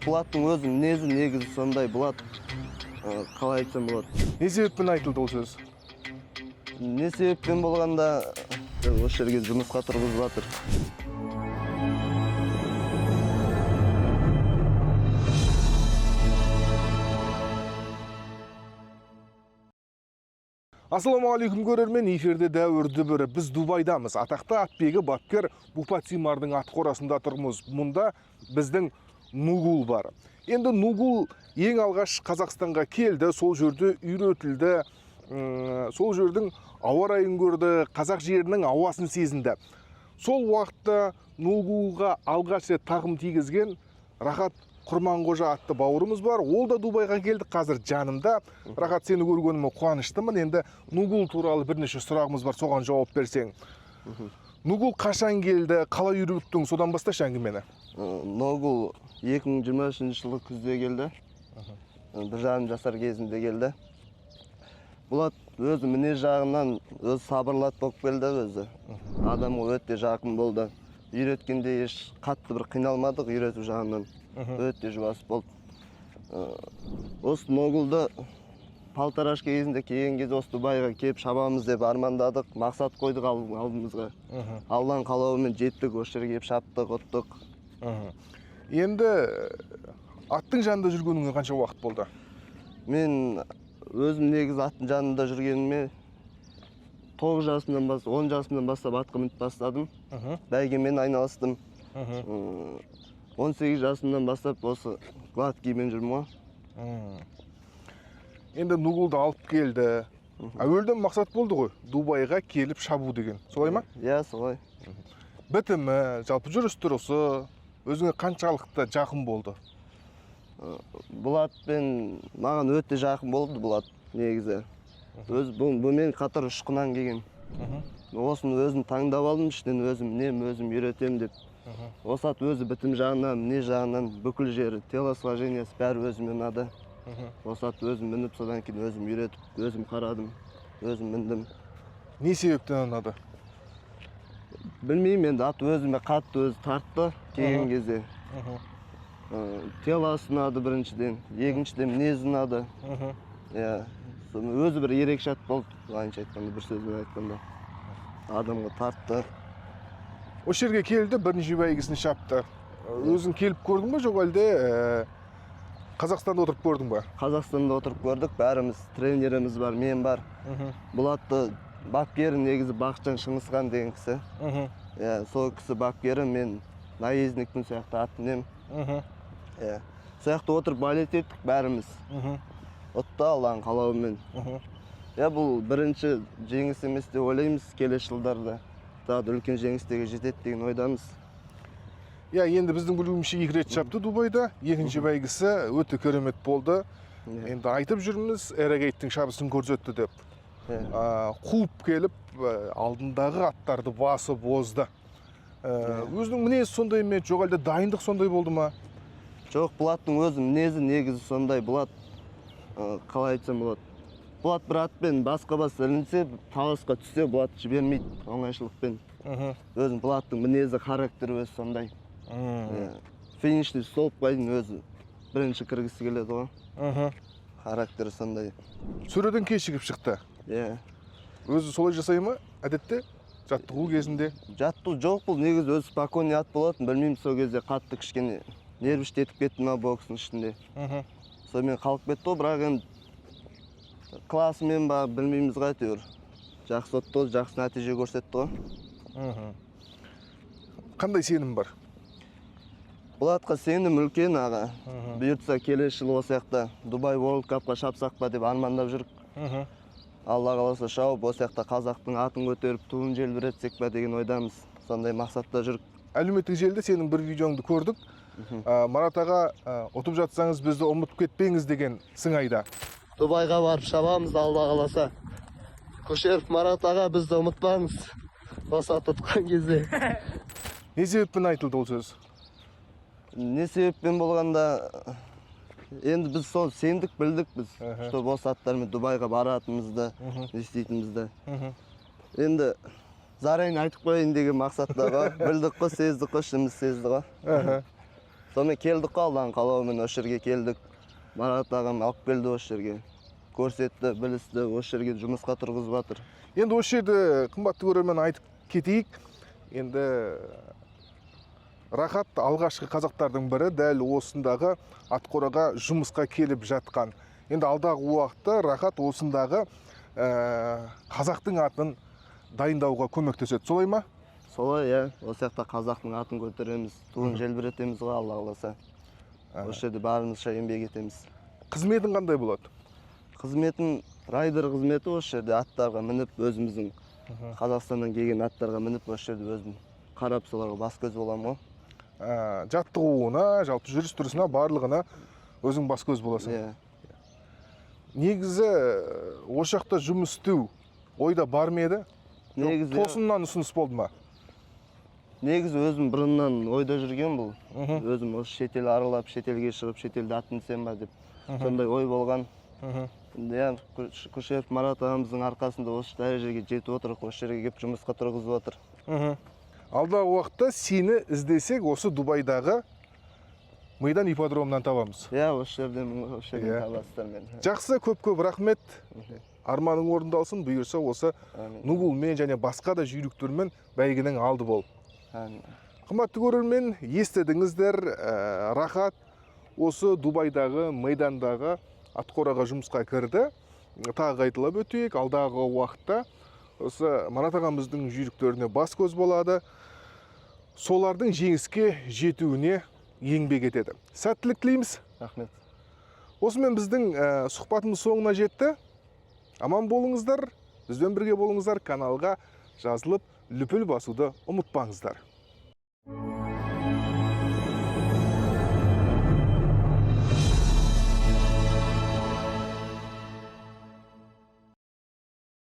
Булаттың өзі мінезі негізі сондай Булат. Қалай айтсам болады. Не себеппен айтылды ол сөз? Не себеппен болғанда осы жерге жұмысқа тұрғызып жатыр. Ассалаумағалейкум көрермен, эфирде дәуір дүбірі. Біз Дубайдамыз. Атақты атбегі бапкер Бупат Симардың ат қорасында тұрмыз. Мұнда біздің Нугул бар. Енді Нугул ең алғаш Қазақстанға келді, сол жерде үйретілді, сол жердің ауа райын көрді, қазақ жерінің ауасын сезінді. Сол уақытта Нугулға алғаш рет тағым тигізген Рахат Құрманғожа атты бауырымыз бар. Ол да Дубайға келді, қазір жанымда. Рахат, сені көргеніме қуаныштымын. Енді Нугул туралы бірнеше сұрағымыз бар, соған жауап берсең. Нугул қашан келді, қалай үйреттің, содан басташы әңгімені. Нугул 2023 жылы күзде келді. 1,5 жасар кезінде келді. Булат өзі мінез жағынан өзі сабырлат болып келді өзі. Адамға өте жақын болды. Үйреткенде еш қатты бір қиналмадық үйрету жағынан. Өте жуас болды. Осы Нугулды Палтараш кезінде келген кезде осы Дубайға келіп шабамыз деп армандадық, мақсат қойдық алдымызға. Алланың қалауымен жеттік, осы жерге келіп шаптық, ұттық. Енді аттың жанында жүргеніңе қанша уақыт болды? Мен өзім негізі аттың жанында жүргеніме 9 жасымнан бастап, 10 жасымнан бастап атқа мініп бастадым. Бәйгемен айналыстым. 18 жасымнан бастап осы гладкиймен жүрмін ғой. Енді Нугулды алып келді. Әуелден мақсат болды ғой, Дубайға келіп шабу деген. Солай ма? Иә, солай. Бітімі, жалпы жүріс-тұрысы өзіңе қаншалықты жақын болды? Булатпен маған өте жақын болды Булат негізі. Бұмен қатар ұшқынан келген. Осыны өзім таңдап алдым, іштен өзім үйретем деп. Осы ат өзі бітім жағынан, не жағынан бүкіл жері, телосложениесі бәрі өзіме ұнады. Осы ат өзім мініп, содан кейін өзім үйретіп, өзім қарадым, өзім міндім. Не себептен ұнады? Білмеймін, енді ат өзіме қатты өзі тартты келген кезде. Телосы ұнады біріншіден, екіншіден мінез ұнады. Өзі бір ерекше ат болды, ғайынша айтқанда, бір сөзбен айтқанда. Адамға тартты. Осы жерге келді, бірінші бәйгесін шапты. Өзің келіп көрдің бе, жоқ әлде Қазақстанда отырып көрдің бе? Қазақстанда отырып көрдік, бәріміз тренеріміз бар, мен бар. Булатты бапкері негізі Бақытжан Шыңғысхан деген кісі. Сол кісі бапкері, мен наездникпін сияқты ат мінем. Сол жақта отырып балет еттік бәріміз. Ұтты Алланың қалауымен. Бұл бірінші жеңіс емес деп ойлаймыз келесі жылдарда. Тағы үлкен жеңістегі жетеді деген ойдамыз. Енді біздің білуімше 2 рет шапты Дубайда. Екінші бәйгісі өте керемет болды. Енді айтып жүрміз, Эрегейттің шабысын көрсетті деп. Қуып келіп, алдындағы аттарды басып озды. Өзінің мінезі сондай ме, жоқ әлде дайындық сондай болды ма? Жоқ, Булаттың өзі мінезі негізі сондай. Булат, қалай айтсам болады. Булат бір атпен басқа ілінсе, таласқа түссе, Булат жібермейді оңайшылықпен. Өзің Булаттың мінезі, характері өзі сондай. Финиште столып қойдың өзі бірінші кіргісі келеді ғой. Характері сондай. Сөреден кешігіп шықты. Өзі солай жасай ма, әдетте? Жаттығу кезінде? Жаттығу жоқ, бұл негізі өзі спокойный ат болатын. Білмеймін, сол кезде қатты кішкене нервішті етіп кетті ма бокстың ішінде. Сонымен қалып кетті ғой, бірақ енді классымен ба, білмейміз қайтеуір. Жақсы отты, жақсы нәтиже көрсетті ғой. Қандай сенім бар? Булатқа сенім үлкен аға. Бұйыртса келесі жылы осы жақта Дубай World Cupқа шапсақ па деп армандап жүрік. Алла қаласа шауып, осы жақта қазақтың атын көтеріп, туын желбіретсек па деген ойдамыз. Сондай мақсатта жүрік. Әлеуметтік желіде сенің бір видеоңды көрдік. Марат аға, ұтып жатсаңыз бізді ұмытып кетпеңіз деген сыңайда. Дубайға барып шабамыз, Алла қаласа. Көшеров Марат аға, бізді ұмытпаңыз. Осы ат ұтқан кезде. Не себеппен айтылды ол сөз? Не себеппен болғанда, енді біз сол сендік білдік біз, что осы аттармен Дубайға баратымызды, естейтімізді. Енді зарайын айтып қойын деген мақсатта ғой, білдік қой, сездік қой, ішіміз сезді ғой. Сонымен келдік қой, Алланың қалауымен осы жерге келдік. Марат ағам алып келді осы жерге. Көрсетті, білісті, осы жерге жұмысқа тұрғызып жатыр. Енді осы жерде қымбатты көрермен айтып кетейік. Енді Рахат алғашқы қазақтардың бірі дәл осындағы атқораға жұмысқа келіп жатқан. Енді алдағы уақытта Рахат осындағы қазақтың атын дайындауға көмектеседі. Солай ма? Солай, иә. Осы жақта қазақтың атын көтереміз, туын желбіретеміз ғой, Алла қаласа. Осы жерде барымызша еңбек етеміз. Қызметің қандай болады? Қызметім райдер қызметі, осы жерде аттарға мініп, өзіміздің Қазақстаннан келген аттарға мініп, осы жерде өзім қарап соларға бас көз боламын ғой. Жаттығуына, жалпы жүріс-тұрысына барлығына өзің бас көз боласың. Иә. Негізі осы жақта жұмыс істеу ойда бар ма еді? Негізі Тосыннан ұсыныс болды ма? Негізі өзім бұрыннан ойда жүрген бұл. Өзім осы шетел аралап, шетелге шығып, шетелде ат мінсем ба деп. Сондай ой болған. Енді Күшев Марат ағамыздың арқасында осы дәрежеге жетіп отырық, осы жерге келіп жұмысқа тұрғызып отыр. Алдағы уақытта сені іздесек, осы Дубайдағы Майдан ипподромынан табамыз. Иә, осы жерден табасыздар мен. Жақсы, көп рахмет. Арманың орындалсын, бұйырса осы Нугулмен және басқа да жүйріктермен бәйгенің алды бол. Қымбатты көрермен, естідіңіздер, Рахат осы Дубайдағы Майдандағы атқораға жұмысқа кірді. Тағы айтылып өтейік, алдағы уақытта осы Марат ағамыздың жүйріктеріне бас көз болады. Солардың жеңіске жетуіне еңбек етеді. Сәттілік тілейміз. Рахмет. Осымен біздің сұхбатымыз соңына жетті. Аман болыңыздар, бізбен бірге болыңыздар, каналға жазылып, лүпіл басуды ұмытпаңыздар.